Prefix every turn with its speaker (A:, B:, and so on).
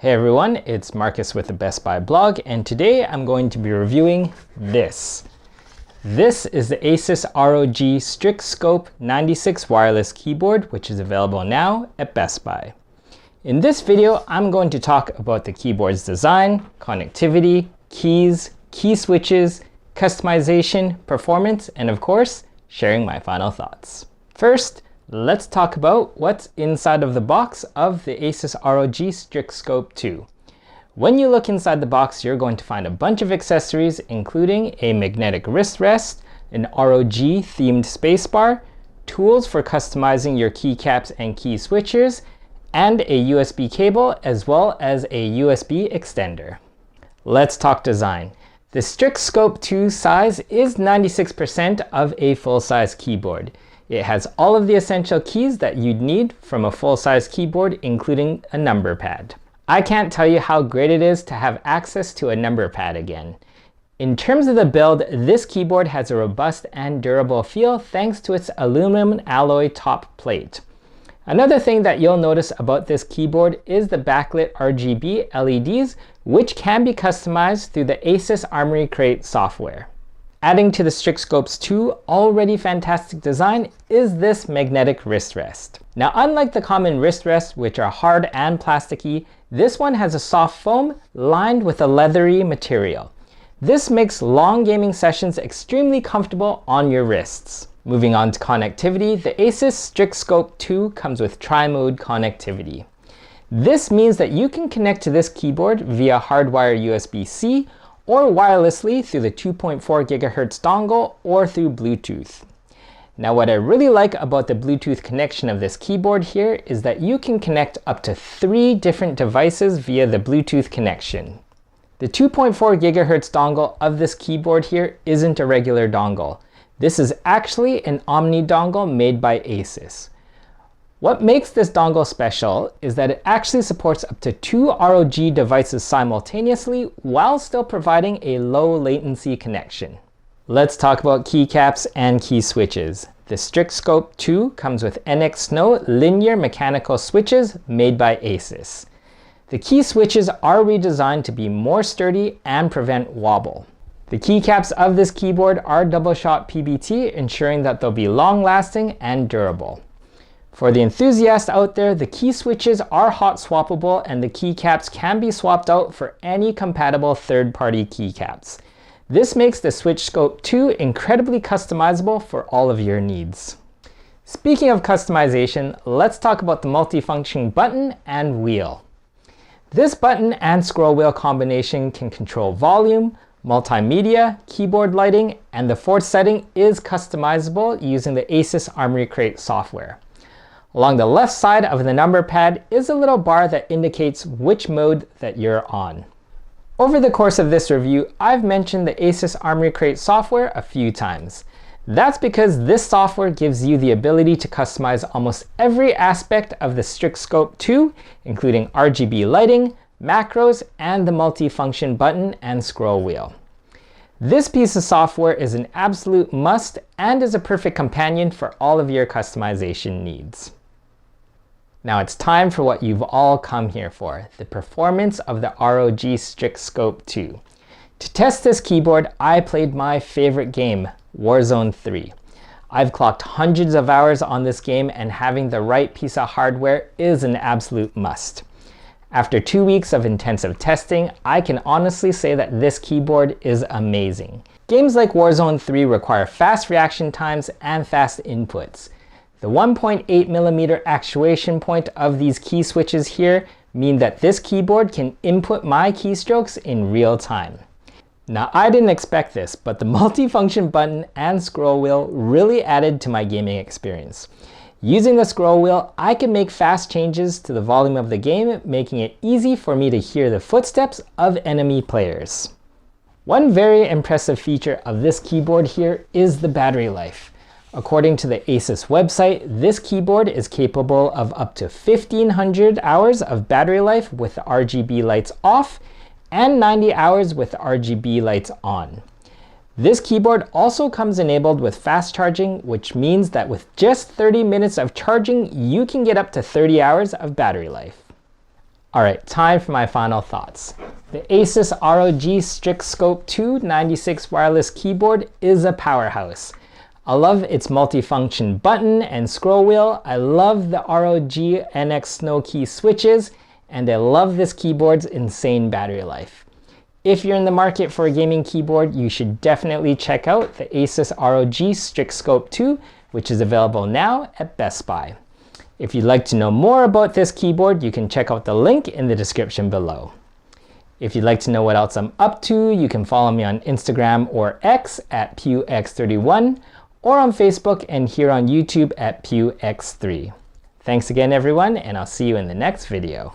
A: Hey everyone, it's Marcus with the Best Buy blog, and today I'm going to be reviewing this. This is the ASUS ROG Strix Scope 96 wireless keyboard, which is available now at Best Buy. In this video, I'm going to talk about the keyboard's design, connectivity, keys, key switches, customization, performance, and of course, sharing my final thoughts. First, let's talk about what's inside of the box of the ASUS ROG Strix Scope 2. When you look inside the box, you're going to find a bunch of accessories, including a magnetic wrist rest, an ROG themed spacebar, tools for customizing your keycaps and key switches, and a USB cable, as well as a USB extender. Let's talk design. The Strix Scope 2 size is 96% of a full-size keyboard. It has all of the essential keys that you'd need from a full-size keyboard, including a number pad. I can't tell you how great it is to have access to a number pad again. In terms of the build, this keyboard has a robust and durable feel thanks to its aluminum alloy top plate. Another thing that you'll notice about this keyboard is the backlit RGB LEDs, which can be customized through the ASUS Armoury Crate software. Adding to the Strix Scope's 2 already fantastic design is this magnetic wrist rest. Now, unlike the common wrist rests, which are hard and plasticky, this one has a soft foam lined with a leathery material. This makes long gaming sessions extremely comfortable on your wrists. Moving on to connectivity, the ASUS Strix Scope 2 comes with tri-mode connectivity. This means that you can connect to this keyboard via hardwire USB-C or wirelessly through the 2.4 GHz dongle or through Bluetooth. Now, what I really like about the Bluetooth connection of this keyboard here is that you can connect up to 3 different devices via the Bluetooth connection. The 2.4 GHz dongle of this keyboard here isn't a regular dongle. This is actually an Omni dongle made by ASUS. What makes this dongle special is that it actually supports up to 2 ROG devices simultaneously while still providing a low latency connection. Let's talk about keycaps and key switches. The Strix Scope 2 comes with NX Snow linear mechanical switches made by ASUS. The key switches are redesigned to be more sturdy and prevent wobble. The keycaps of this keyboard are double-shot PBT, ensuring that they'll be long-lasting and durable. For the enthusiast out there, the key switches are hot swappable and the keycaps can be swapped out for any compatible third-party keycaps. This makes the Strix Scope 2 incredibly customizable for all of your needs. Speaking of customization, let's talk about the multifunction button and wheel. This button and scroll wheel combination can control volume, multimedia, keyboard lighting, and the fourth setting is customizable using the ASUS Armoury Crate software. Along the left side of the number pad is a little bar that indicates which mode that you're on. Over the course of this review, I've mentioned the ASUS Armoury Crate software a few times. That's because this software gives you the ability to customize almost every aspect of the Strix Scope 2, including RGB lighting, macros, and the multifunction button and scroll wheel. This piece of software is an absolute must and is a perfect companion for all of your customization needs. Now it's time for what you've all come here for, the performance of the ROG Strix Scope 2. To test this keyboard, I played my favorite game, Warzone 3. I've clocked hundreds of hours on this game, and having the right piece of hardware is an absolute must. After 2 weeks of intensive testing, I can honestly say that this keyboard is amazing. Games like Warzone 3 require fast reaction times and fast inputs. The 1.8mm actuation point of these key switches here mean that this keyboard can input my keystrokes in real time. Now, I didn't expect this, but the multifunction button and scroll wheel really added to my gaming experience. Using the scroll wheel, I can make fast changes to the volume of the game, making it easy for me to hear the footsteps of enemy players. One very impressive feature of this keyboard here is the battery life. According to the ASUS website, this keyboard is capable of up to 1500 hours of battery life with the RGB lights off and 90 hours with the RGB lights on. This keyboard also comes enabled with fast charging, which means that with just 30 minutes of charging, you can get up to 30 hours of battery life. Alright, time for my final thoughts. The ASUS ROG Strix Scope 2 96 wireless keyboard is a powerhouse. I love its multifunction button and scroll wheel. I love the ROG NX Snow key switches, and I love this keyboard's insane battery life. If you're in the market for a gaming keyboard, you should definitely check out the ASUS ROG Strix Scope 2, which is available now at Best Buy. If you'd like to know more about this keyboard, you can check out the link in the description below. If you'd like to know what else I'm up to, you can follow me on Instagram or X at pewx31, or on Facebook and here on YouTube at pewx3. Thanks again everyone, and I'll see you in the next video.